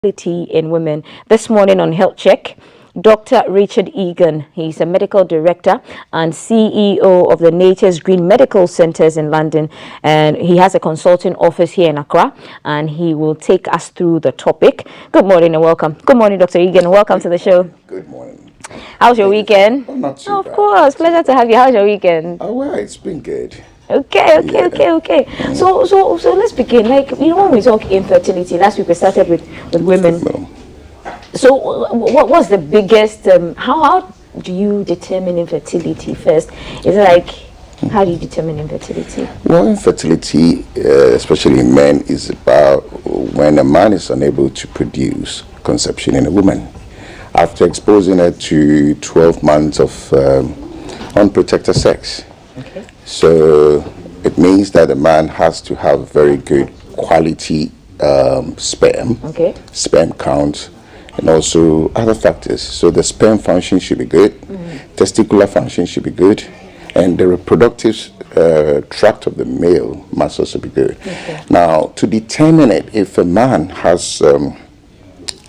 infertility in women. This morning on Health Check, Dr. Richard Egan, he's a medical director and CEO of the Nature's Green Medical Centers in London, and he has a consulting office here in Accra, and he will take us through the topic. Good morning and welcome. Good morning, Dr. Egan. Welcome to the show. Good morning. How's your weekend? Oh, not too bad. Of course, pleasure to have you. How's your weekend? Oh, well, it's been good. Okay. So let's begin. Like, when we talk infertility, last week we started with women. No. So what was the biggest, how do you determine infertility first? Is it like, how do you determine infertility? Well, infertility, especially in men, is about when a man is unable to produce conception in a woman after exposing her to 12 months of unprotected sex. Okay. So it means that the man has to have very good quality sperm, sperm count, and also other factors. So the sperm function should be good, testicular function should be good, and the reproductive tract of the male must also be good. Okay. Now, to determine it, if a man has, the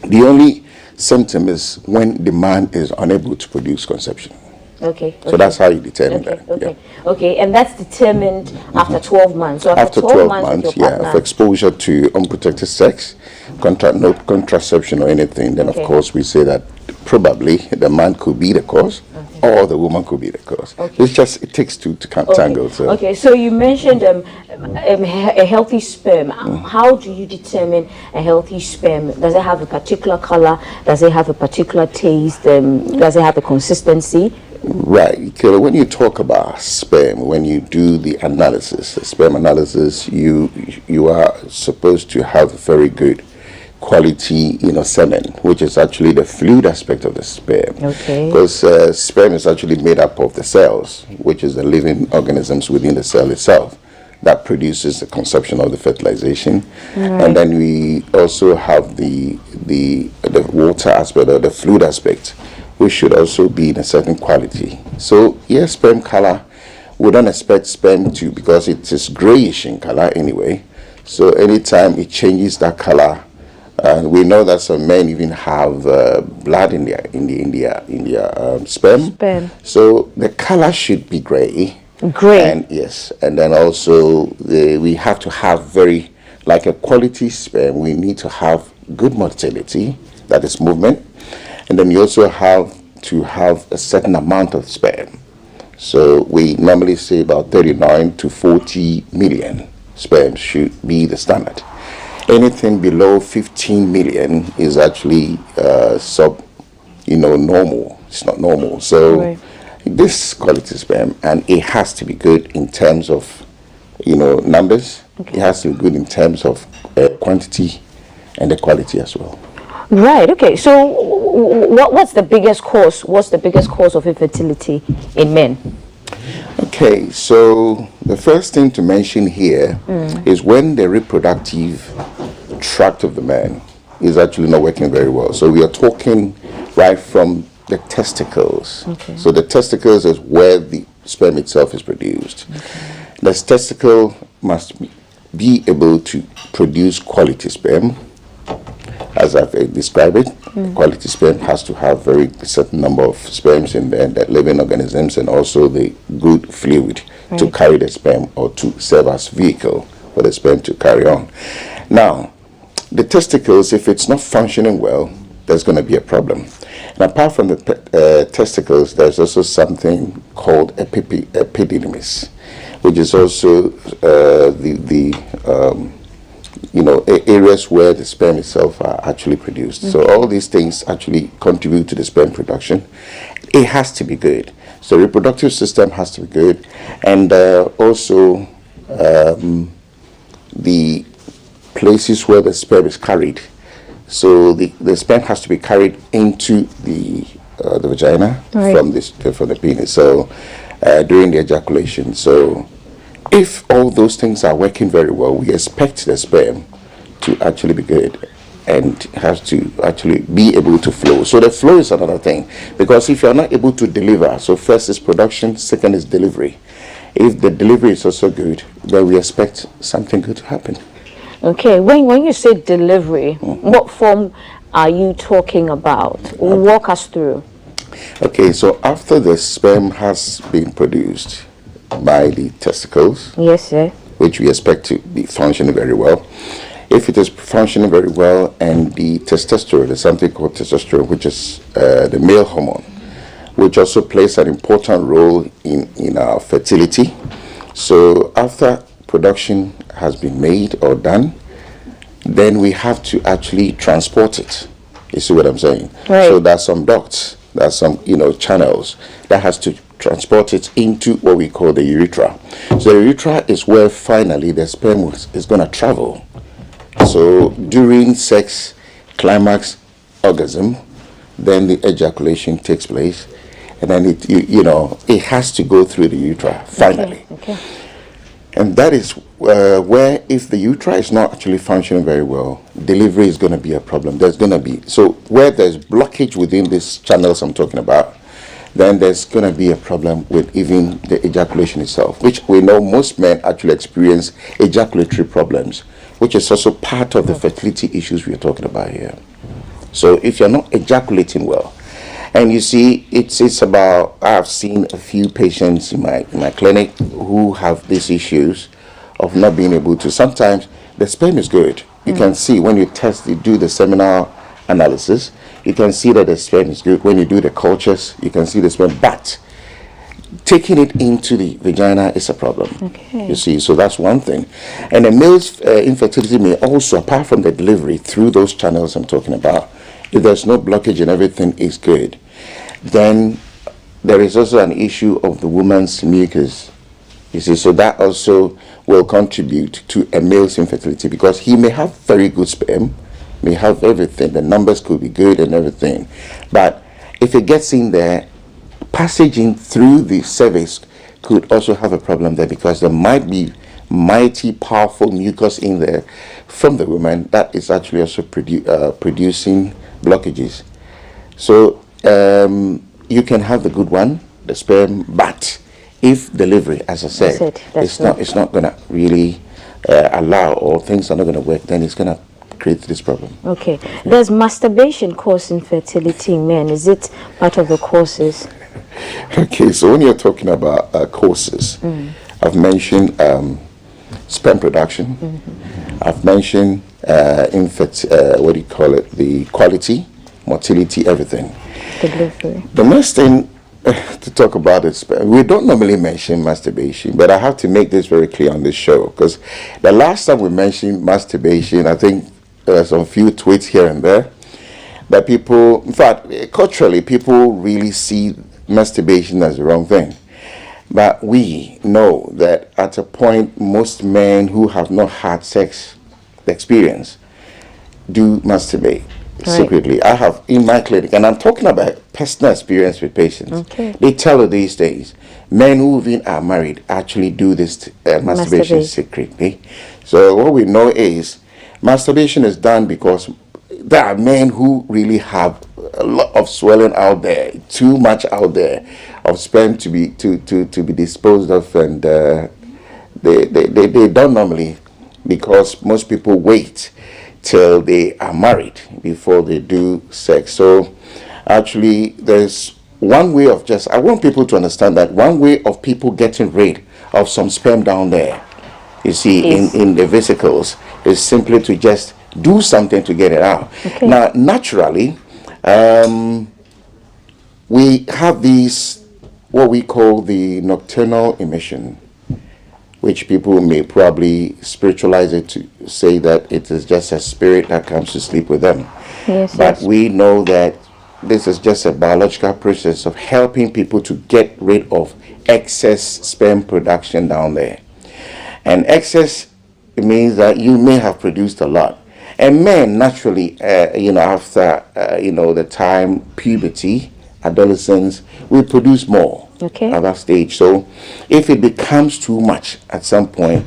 only symptom is when the man is unable to produce conception. Okay. So that's how you determine that. Okay, and that's determined after 12 months. So after 12 months, of exposure to unprotected sex, no contraception or anything, then of course we say that probably the man could be the cause, or the woman could be the cause. It takes two to tangle. So. Okay, so you mentioned a healthy sperm. How do you determine a healthy sperm? Does it have a particular color? Does it have a particular taste? Does it have a consistency? Right. When you talk about sperm, when you do the analysis, the sperm analysis, you are supposed to have very good quality, semen, which is actually the fluid aspect of the sperm. Okay. Because sperm is actually made up of the cells, which is the living organisms within the cell itself that produces the conception of the fertilization. Right. And then we also have the water aspect or the fluid aspect, which should also be in a certain quality. So, yes, sperm color, we don't expect sperm to, because it is grayish in color anyway. So anytime it changes that color, and we know that some men even have blood in their sperm. So the color should be gray. And yes, and then also we have to have like a quality sperm, we need to have good motility, that is movement. And then you also have to have a certain amount of sperm. So we normally say about 39 to 40 million sperm should be the standard. Anything below 15 million is actually normal. It's not normal. So this quality sperm, and it has to be good in terms of, numbers. It has to be good in terms of quantity and the quality as well. Right. Okay. So, what's the biggest cause? What's the biggest cause of infertility in men? Okay. So the first thing to mention here is when the reproductive tract of the man is actually not working very well. So we are talking right from the testicles. Okay. So the testicles is where the sperm itself is produced. Okay. The testicle must be able to produce quality sperm. As I've described it, quality sperm has to have a certain number of sperms in there, that living organisms, and also the good fluid to carry the sperm or to serve as vehicle for the sperm to carry on. Now, the testicles, if it's not functioning well, there's going to be a problem. And apart from the testicles, there's also something called epididymis, which is also areas where the sperm itself are actually produced. So all these things actually contribute to the sperm production. It has to be good. So the reproductive system has to be good, and also the places where the sperm is carried. So the sperm has to be carried into the vagina from the penis. So during the ejaculation. So if all those things are working very well, we expect the sperm to actually be good and has to actually be able to flow. So the flow is another thing, because if you're not able to deliver, so first is production, second is delivery. If the delivery is also good, then we expect something good to happen. Okay, when you say delivery, what form are you talking about? Walk us through. Okay, so after the sperm has been produced by the testicles, Yes, sir. which we expect to be functioning very well, if it is functioning very well and the testosterone, there's something called testosterone, which is the male hormone, which also plays an important role in our fertility. So after production has been made or done, then we have to actually transport it. You see what I'm saying? Right. So there's some ducts, there's some channels that has to transport it into what we call the urethra. So the urethra is where finally the sperm is going to travel. So during sex, climax, orgasm, then the ejaculation takes place, and then it has to go through the urethra finally. Okay. And that is where, if the urethra is not actually functioning very well, delivery is going to be a problem. There's going to be, so where there's blockage within these channels I'm talking about, then there's going to be a problem with even the ejaculation itself, which we know most men actually experience ejaculatory problems, which is also part of the fertility issues we're talking about here. So if you're not ejaculating well, and you see, it's about, I've seen a few patients in my clinic who have these issues of not being able to. Sometimes the sperm is good. You can see when you do the seminal analysis, you can see that the sperm is good. When you do the cultures, you can see the sperm, but taking it into the vagina is a problem. Okay. You see, so that's one thing. And the male's infertility may also, apart from the delivery through those channels I'm talking about, if there's no blockage and everything is good, then there is also an issue of the woman's mucus. You see, so that also will contribute to a male's infertility, because he may have very good sperm, may have everything, the numbers could be good and everything, but if it gets in there, passaging through the cervix could also have a problem there, because there might be mighty powerful mucus in there from the woman that is actually also producing blockages. So you can have the good one, the sperm, but if delivery, as I said, it's not going to really allow, or things are not going to work, then it's going to create this problem. Okay. Does masturbation cause infertility in men? Is it part of the causes? Okay, so when you're talking about causes, I've mentioned sperm production. I've mentioned what do you call it? The quality, motility, everything. Delivery. The next thing to talk about is, we don't normally mention masturbation, but I have to make this very clear on this show, because the last time we mentioned masturbation, I think there were some few tweets here and there, but people, in fact, culturally, people really see masturbation as the wrong thing. But we know that at a point, most men who have not had sex experience do masturbate secretly. I have in my clinic, and I'm talking about personal experience with patients. Okay. They tell us these days, men who even are married actually do this masturbation secretly. So what we know is masturbation is done because there are men who really have a lot of swelling out there, too much out there of sperm to be disposed of, and they don't normally, because most people wait till they are married before they do sex. So actually there's one way of I want people to understand that one way of people getting rid of some sperm down there, you see, in the vesicles, is simply to just do something to get it out. Okay. Now, naturally, we have these, what we call the nocturnal emission, which people may probably spiritualize it to say that it is just a spirit that comes to sleep with them. Yes, but we know that this is just a biological process of helping people to get rid of excess sperm production down there. And excess means that you may have produced a lot. And men naturally, after the time puberty, adolescence, we produce more at that stage. So if it becomes too much at some point,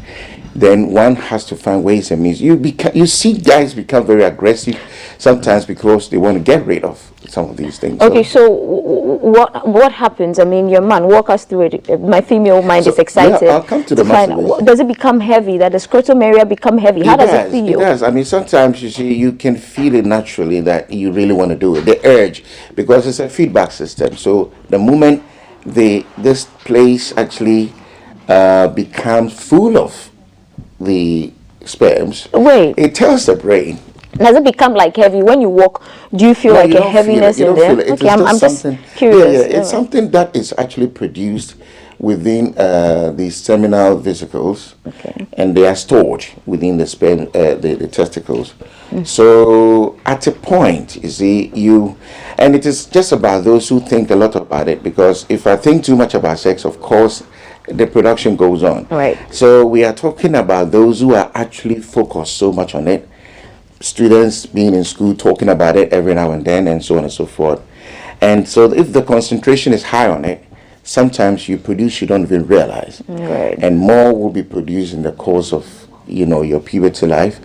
then one has to find ways and means. You see guys become very aggressive sometimes because they want to get rid of some of these things. Okay, so what happens? I mean, your man, walk us through it. My female mind is excited. Yeah, I'll come to the find out, does it become heavy? That the scrotum area become heavy? How does it feel? It does. I mean, sometimes you see, you can feel it naturally that you really want to do it. The urge, because it's a feedback system. So the moment this place actually becomes full of the sperms, wait, it tells the brain. Does it become like heavy when you walk? Do you feel like a heaviness in there? Okay, I'm just curious. Yeah, it's something that is actually produced within the seminal vesicles, and they are stored within the sperm, the testicles. So at a point, you see, and it is just about those who think a lot about it, because if I think too much about sex, of course, the production goes on. Right. So we are talking about those who are actually focused so much on it. Students being in school talking about it every now and then, and so on and so forth. And so if the concentration is high on it, sometimes you don't even realize. Right. And more will be produced in the course of your puberty life,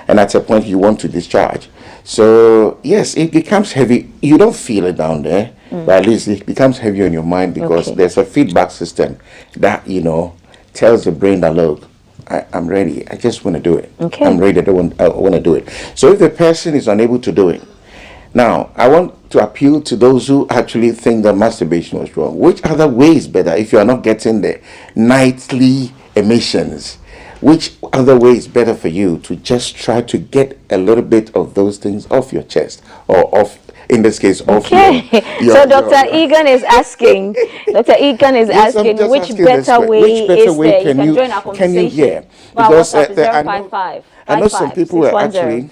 and at a point you want to discharge. So yes, it becomes heavy. You don't feel it down there, but at least it becomes heavy on your mind, because there's a feedback system that tells the brain that, look, I'm ready. I just want to do it. I'm ready. I want to do it. So if the person is unable to do it, now I want to appeal to those who actually think that masturbation was wrong. Which other way is better if you are not getting the nightly emissions? Which other way is better for you to just try to get a little bit of those things off your chest, or off, in this case, off your so Dr. Egan is asking, which better way is there? You can join our conversation. Because I know some people are actually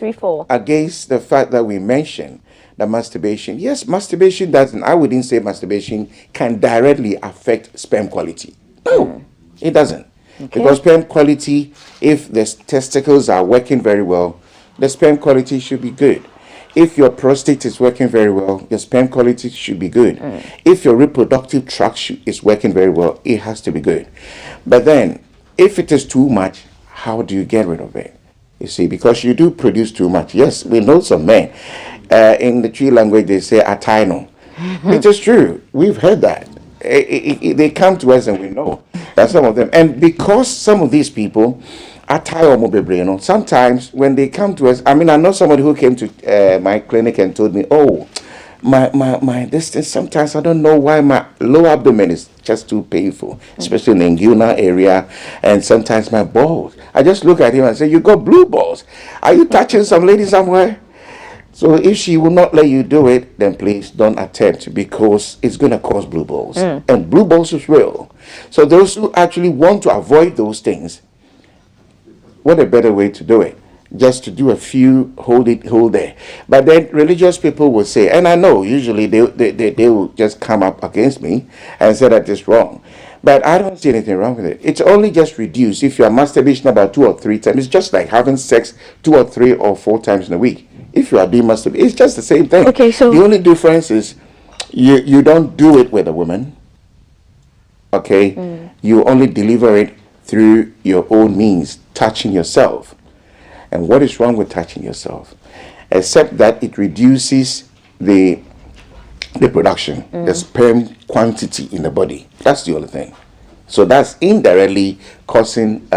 against the fact that we mention the masturbation. Yes, masturbation doesn't, I wouldn't say masturbation can directly affect sperm quality. No, it doesn't. Because sperm quality, if the testicles are working very well, the sperm quality should be good. If your prostate is working very well, your sperm quality should be good. If your reproductive tract is working very well, it has to be good. But then, if it is too much, how do you get rid of it? You see, because you do produce too much. Yes, we know some men. In the tree language, they say atino. It is true. We've heard that. They come to us and we know that some of them. And because some of these people are tired, sometimes when they come to us, I mean, I know somebody who came to my clinic and told me, oh, my distance, sometimes I don't know why my lower abdomen is just too painful, especially in the inguinal area, and sometimes my balls. I just look at him and say, you got blue balls. Are you touching some lady somewhere? So if she will not let you do it, then please don't attempt, because it's going to cause blue balls. And blue balls is real. So those who actually want to avoid those things, what a better way to do it? Just to do a few, hold there. But then religious people will say, and I know usually they will just come up against me and say that it's wrong. But I don't see anything wrong with it. It's only just reduced if you are masturbation about 2 or 3 times. It's just like having sex 2 or 3 or 4 times in a week. If you are doing masturbation, it's just the same thing. Okay, so the only difference is you don't do it with a woman. Okay, you only deliver it through your own means, touching yourself. And what is wrong with touching yourself? Except that it reduces the production, the sperm quantity in the body. That's the only thing. So that's indirectly causing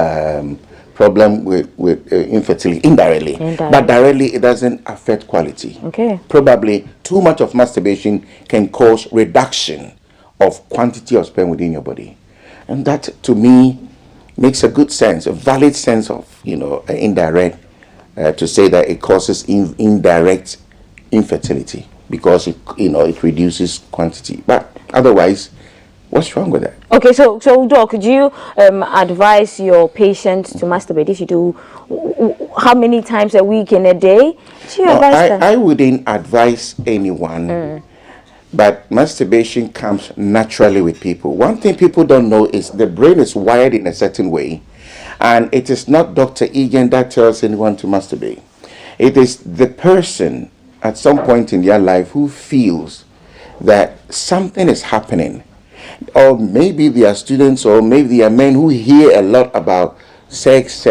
problem with infertility, indirectly. But directly it doesn't affect quality. Probably too much of masturbation can cause reduction of quantity of sperm within your body, and that to me makes a good sense, a valid sense of indirect, to say that it causes indirect infertility, because it reduces quantity. But otherwise, what's wrong with that? Okay, so Doc, do you advise your patients to masturbate? If you do, how many times a week, in a day? Do you advise them? I wouldn't advise anyone, but masturbation comes naturally with people. One thing people don't know is the brain is wired in a certain way, and it is not Dr. Egan that tells anyone to masturbate. It is the person at some point in their life who feels that something is happening. Or maybe they are students, or maybe they are men who hear a lot about sex,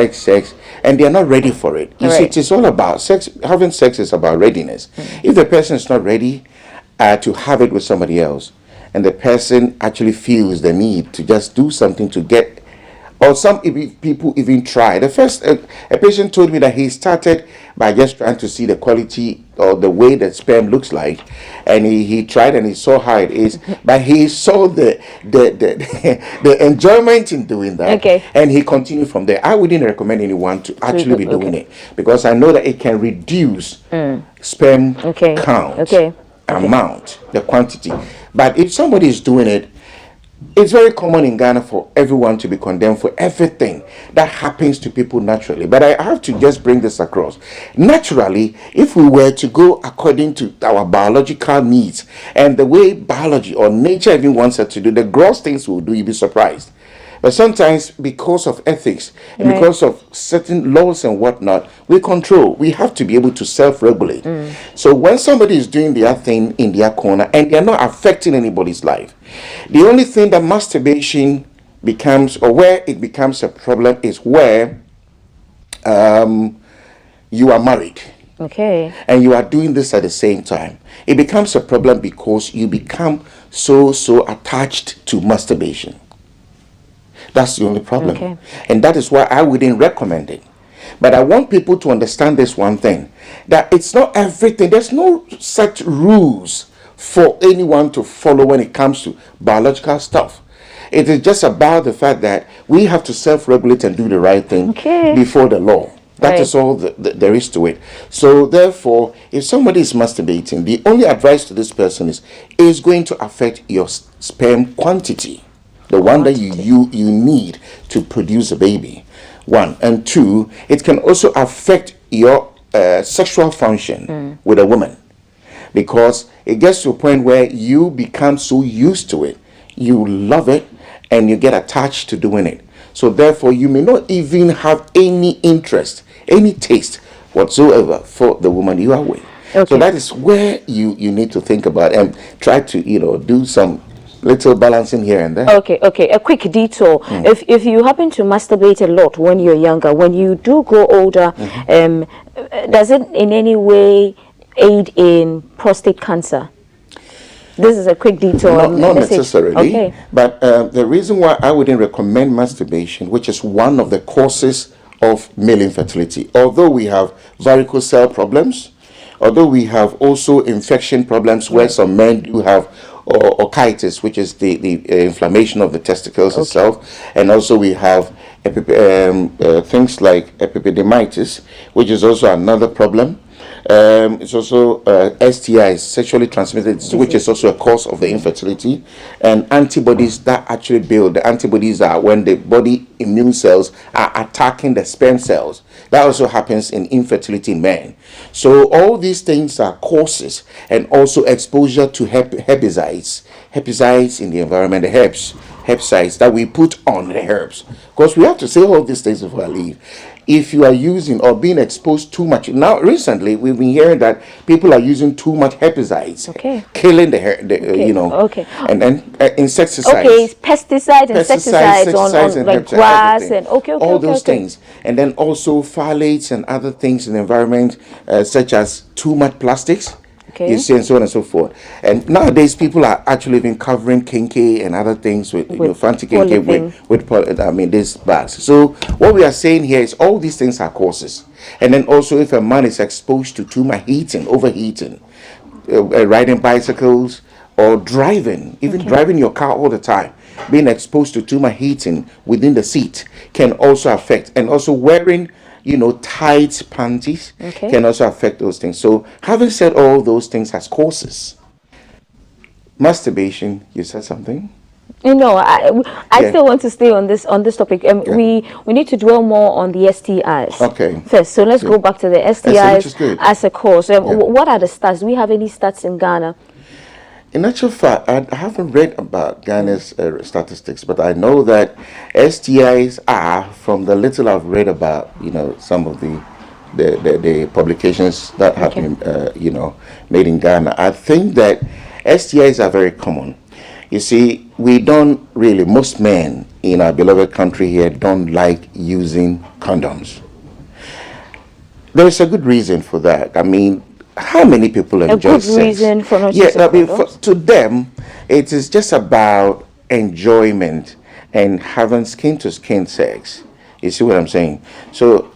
and they are not ready for it. You see, Right. it's all about sex. Having sex is about readiness. If the person is not ready to have it with somebody else, and the person actually feels the need to just do something to get, or some people even try. The first, a patient told me that he started by just trying to see the quality or the way that sperm looks like, and he tried and he saw how it is, but he saw the enjoyment in doing that, Okay. and he continued from there. I wouldn't recommend anyone to actually be doing Okay. it, because I know that it can reduce sperm Okay. count, Okay. amount, the quantity. But if somebody is doing it, it's very common in Ghana for everyone to be condemned for everything that happens to people naturally. But I have to just bring this across. Naturally, if we were to go according to our biological needs and the way biology or nature even wants us to do, the gross things we'll do, you'll be surprised. But sometimes, because of ethics and Right. because of certain laws and whatnot, we have to be able to self-regulate. So when somebody is doing their thing in their corner and they're not affecting anybody's life, the only thing that masturbation becomes, or where it becomes a problem, is where you are married Okay. and you are doing this at the same time. It becomes a problem because you become so attached to masturbation. That's the only problem. Okay. And that is why I wouldn't recommend it. But I want people to understand this one thing, that it's not everything. There's no such rules for anyone to follow when it comes to biological stuff. It is just about the fact that we have to self-regulate and do the right thing before the law. That is all there is to it. So therefore, if somebody is masturbating, the only advice to this person is going to affect your sperm quantity, the one that you need to produce a baby. One. And two, it can also affect your sexual function with a woman, because it gets to a point where you become so used to it, you love it, and you get attached to doing it. So therefore, you may not even have any interest, any taste whatsoever for the woman you are with. Okay. So that is where you need to think about and try to do some little balancing here and there. Okay. A quick detour. If you happen to masturbate a lot when you're younger, when you do grow older, does it in any way aid in prostate cancer? This is a quick detour. Not necessarily. Okay. But the reason why I wouldn't recommend masturbation, which is one of the causes of male infertility, although we have varicose cell problems, although we have also infection problems where some men do have orchitis, which is the inflammation of the testicles itself, and also we have things like epididymitis, which is also another problem. It's also STIs, sexually transmitted, which is also a cause of the infertility, and antibodies that actually build. The antibodies are when the body immune cells are attacking the sperm cells. That also happens in infertility in men. So all these things are causes, and also exposure to herbicides in the environment, the herbicides that we put on the herbs. Because we have to say all these things before I leave. If you are using or being exposed too much, now recently we've been hearing that people are using too much herbicides, killing the hair, and then insecticides. Okay, pesticides, insecticides on like grass everything. and all those things, and then also phthalates and other things in the environment, such as too much plastics. You see, and so on and so forth. And nowadays, people are actually even covering kinky and other things with fancy kinky with these bags. So what we are saying here is all these things are causes. And then also, if a man is exposed to too much overheating, riding bicycles or driving, even driving your car all the time, being exposed to too much heating within the seat can also affect. And also wearing tight panties can also affect those things. So having said all those things as causes, masturbation, you said something? I still want to stay on this topic. We need to dwell more on the STIs first. So let's go back to the STIs as a cause. What are the stats? Do we have any stats in Ghana? In actual fact, I haven't read about Ghana's statistics, but I know that STIs are, from the little I've read about, some of the publications that have been, made in Ghana. I think that STIs are very common. You see, we don't really, most men in our beloved country here don't like using condoms. There's a good reason for that. I mean, how many people enjoy sex? A good reason for not Yeah, using I mean, condoms? to them, it is just about enjoyment and having skin to skin sex. You see what I'm saying? So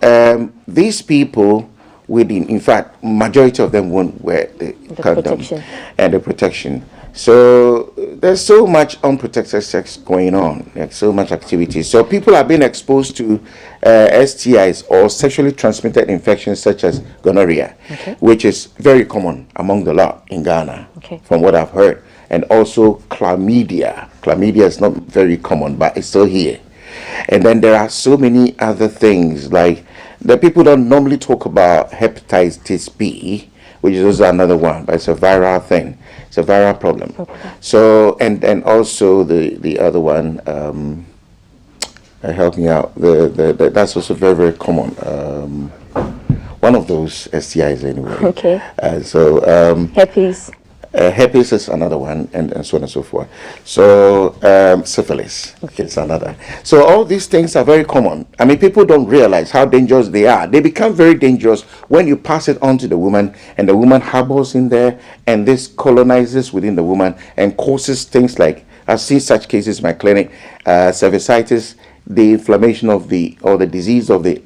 these people, in fact, majority of them won't wear the condom protection. and the protection. So there's so much unprotected sex going on, like so much activity. So people are being exposed to STIs or sexually transmitted infections such as gonorrhea, which is very common among the lot in Ghana, from what I've heard. And also chlamydia. Chlamydia is not very common, but it's still here. And then there are so many other things like that people don't normally talk about hepatitis B, which is also another one, but it's a viral thing. It's a viral problem. So, and also the other one, help me out. That's also very, very common. One of those STIs anyway. Okay. Herpes. Herpes is another one, and so on and so forth. So syphilis is another. So all these things are very common. I mean, people don't realize how dangerous they are. They become very dangerous when you pass it on to the woman, and the woman harbors in there, and this colonizes within the woman and causes things like, I've seen such cases in my clinic, cervicitis, the inflammation of the disease of the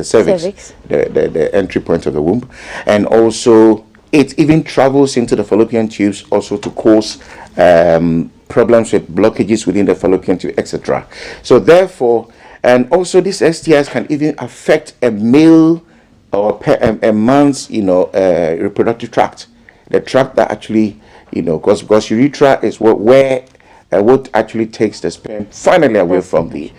cervix. The entry point of the womb, and also it even travels into the fallopian tubes also to cause problems with blockages within the fallopian tube, etc. So therefore, and also these STIs can even affect a male or a man's, reproductive tract, the tract that actually, because urethra is what actually takes the sperm finally away from the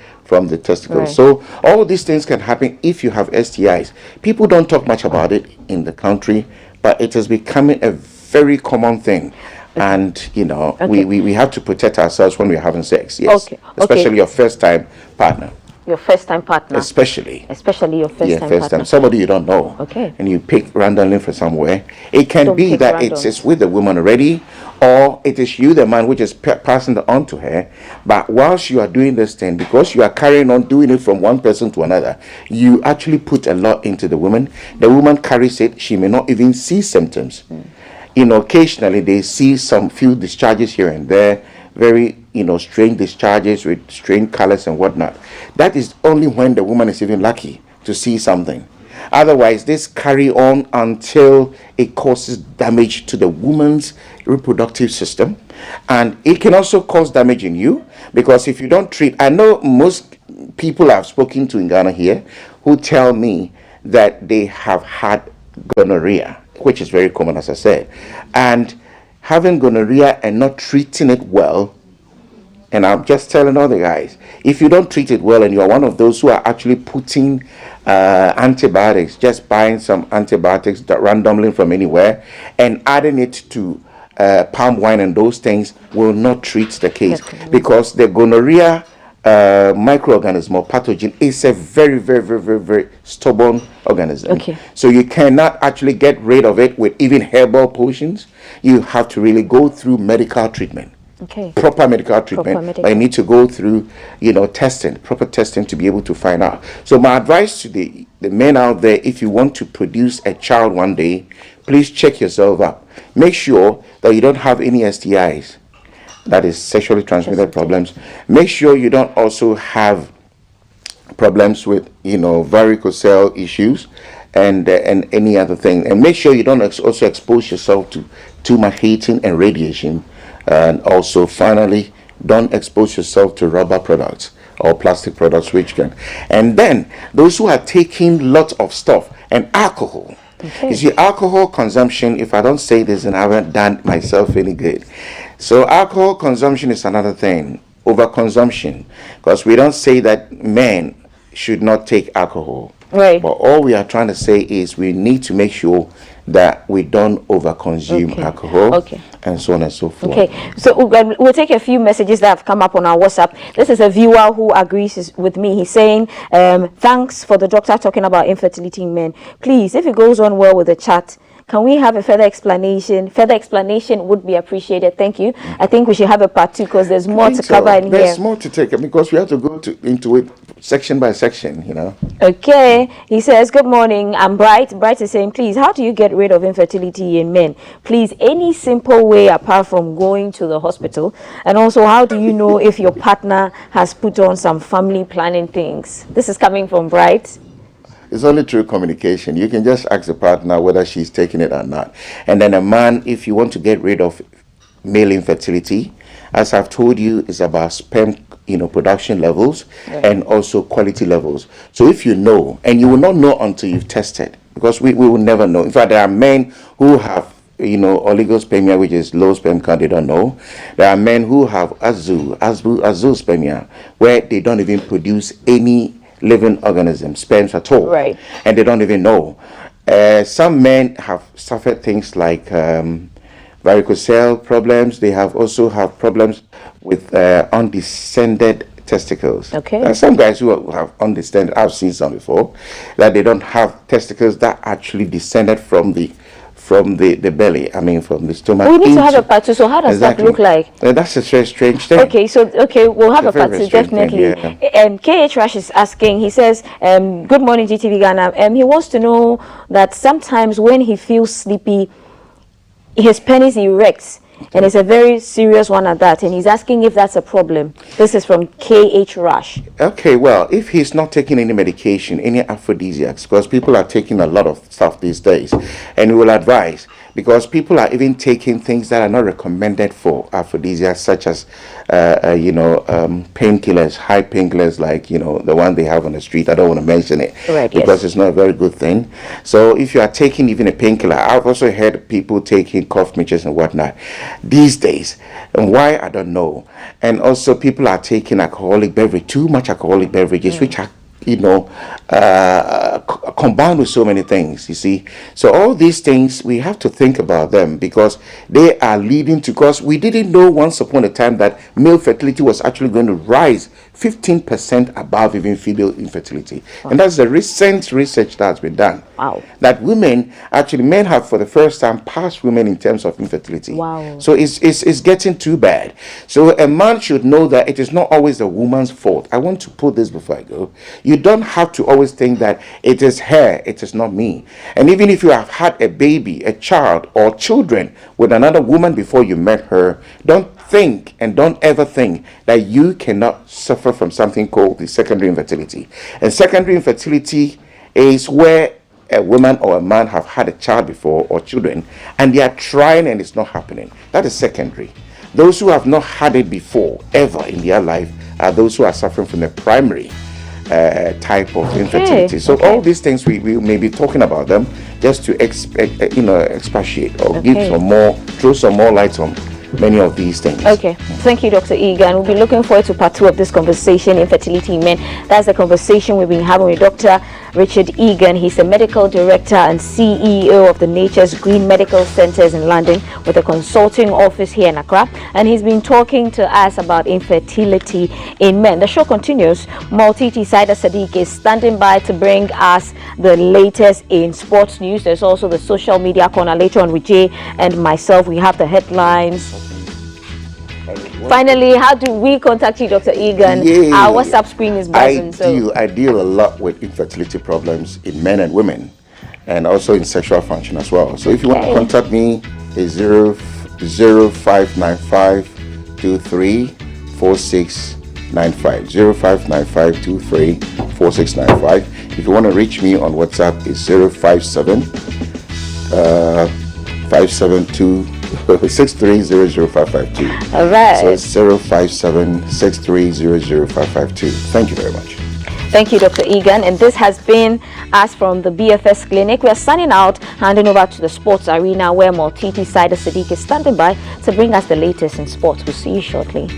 testicles. Right. So all these things can happen if you have STIs. People don't talk much about it in the country, but it is becoming a very common thing. And we have to protect ourselves when we're having sex. Yes. Especially your first time partner. Your first time partner. Especially your first time partner. Somebody you don't know. Okay. And you pick randomly from somewhere. It can be that it's with the woman already, or it is you, the man, which is passing it on to her. But whilst you are doing this thing, because you are carrying on doing it from one person to another, you actually put a lot into the woman. The woman carries it. She may not even see symptoms. Occasionally they see some few discharges here and there, very strange discharges with strange colors and whatnot. That is only when the woman is even lucky to see something. Otherwise, this carry on until it causes damage to the woman's reproductive system, and it can also cause damage in you, because if you don't treat, I know most people I've spoken to in Ghana here who tell me that they have had gonorrhea, which is very common, as I said, and having gonorrhea and not treating it well. And I'm just telling all the guys, if you don't treat it well and you're one of those who are actually putting antibiotics, just buying some antibiotics that randomly from anywhere and adding it to palm wine and those things, will not treat the case. Because the gonorrhea microorganism or pathogen is a very, very, very, very, very stubborn organism. So you cannot actually get rid of it with even herbal potions. You have to really go through medical treatment. Proper medical treatment. But you need to go through, proper testing to be able to find out. So my advice to the men out there, if you want to produce a child one day, please check yourself up. Make sure that you don't have any STIs, that is sexually transmitted problems. Make sure you don't also have problems with, varicocele issues and any other thing. And make sure you don't also expose yourself to too much heating and radiation. And also, finally, don't expose yourself to rubber products or plastic products, which can. And then, those who are taking lots of stuff and alcohol. You see, alcohol consumption, if I don't say this, then I haven't done myself any good. So, alcohol consumption is another thing. Overconsumption. Because we don't say that men should not take alcohol. Right. But all we are trying to say is we need to make sure that we don't overconsume alcohol, and so on and so forth. So we'll take a few messages that have come up on our WhatsApp. This is a viewer who agrees with me. He's saying, thanks for the doctor talking about infertility in men. Please, if it goes on well with the chat, Can we have a further explanation? Further explanation would be appreciated. Thank you. I think we should have a part 2 because there's more to cover in here. There's more to take because we have to go into it section by section, you know. Okay. He says, good morning. I'm Bright. Bright is saying, please, how do you get rid of infertility in men? Please, any simple way apart from going to the hospital? And also, how do you know if your partner has put on some family planning things? This is coming from Bright. It's only through communication. You can just ask the partner whether she's taking it or not. And then a man, if you want to get rid of male infertility, as I've told you, it's about sperm, production levels and also quality levels. So if you know, and you will not know until you've tested, because we will never know. In fact, there are men who have oligospermia, which is low sperm count, they don't know. There are men who have azoospermia, where they don't even produce any living organism, sperms at all, right? And they don't even know. Some men have suffered things like varicocele problems. They have also have problems with undescended testicles. Okay. There are some guys who have undescended. I've seen some before that they don't have testicles that actually descended from the belly. I mean, from the stomach. We need to have a part 2. So how does that look like? That's a very strange thing. Okay, we'll have a part 2 definitely. KH Rush is asking. He says, "Good morning, GTV Ghana." He wants to know that sometimes when he feels sleepy, his penis erects. And it's a very serious one at that. And he's asking if that's a problem. This is from KH Rush. Okay, well, if he's not taking any medication, any aphrodisiacs, because people are taking a lot of stuff these days, and we will advise, because people are even taking things that are not recommended for aphrodisiacs, such as, painkillers, high painkillers, like, the one they have on the street. I don't want to mention it, right, because it's not a very good thing. So if you are taking even a painkiller, I've also heard people taking cough mixtures and whatnot these days, and why I don't know. And also people are taking too much alcoholic beverages, which are combined with so many things, you see. So all these things, we have to think about them, because they are leading to, because we didn't know once upon a time that male fertility was actually going to rise 15% above even female infertility. Wow. And that's the recent research that's been done. Wow. That men have for the first time passed women in terms of infertility. Wow. So it's getting too bad. So a man should know that it is not always the woman's fault. I want to put this before I go. You don't have to always think that it is her, it is not me. And even if you have had a baby, a child, or children with another woman before you met her, don't think and don't ever think that you cannot suffer from something called the secondary infertility. And secondary infertility is where a woman or a man have had a child before or children, and they are trying and it's not happening. That is secondary. Those who have not had it before ever in their life are those who are suffering from the primary type of infertility. So all these things we may be talking about them just to expatiate or throw some more light on many of these things. Okay, thank you, Dr. Egan. We'll be looking forward to part 2 of this conversation, infertility in men. That's the conversation we've been having with Dr. Richard Egan. He's a medical director and CEO of the Nature's Green Medical Centers in London, with a consulting office here in Accra. And he's been talking to us about infertility in men. The show continues. Maltiti Saida Sadiq is standing by to bring us the latest in sports news. There's also the social media corner later on with Jay and myself. We have the headlines. Finally, how do we contact you, Dr. Egan? Our WhatsApp screen is buzzing. I deal a lot with infertility problems in men and women, and also in sexual function as well. So if you want to contact me, it's 0595 23 4695. 0595 23 4695. If you want to reach me on WhatsApp, it's 057 572 6300552. All right. So it's 057 6300552. Thank you very much. Thank you, Dr. Egan. And this has been us from the BFS Clinic. We are signing out, handing over to the sports arena, where Maltiti Saida Sadiq is standing by to bring us the latest in sports. We'll see you shortly.